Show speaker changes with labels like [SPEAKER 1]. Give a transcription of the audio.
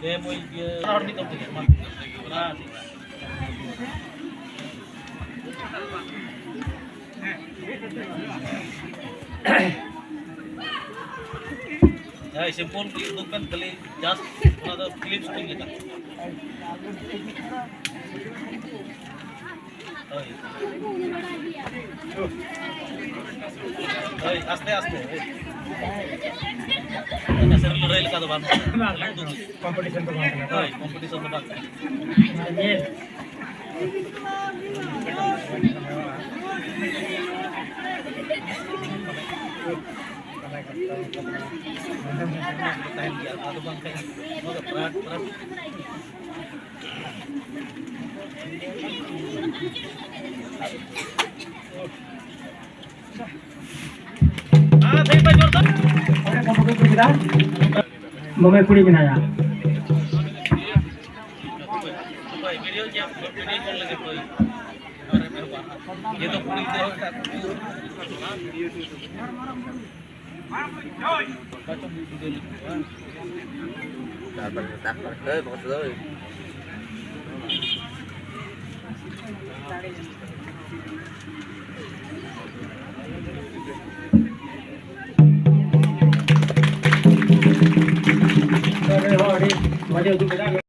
[SPEAKER 1] Demo orang di tempat rumah. Ya, simpul itu kan kali jas atau clips kita. Oi, aste. Kasar lurel ka doban. Competition to bang. Oi, competition to bang.
[SPEAKER 2] Mummy पूरी बनाया
[SPEAKER 1] ये तो पूरी
[SPEAKER 2] मजे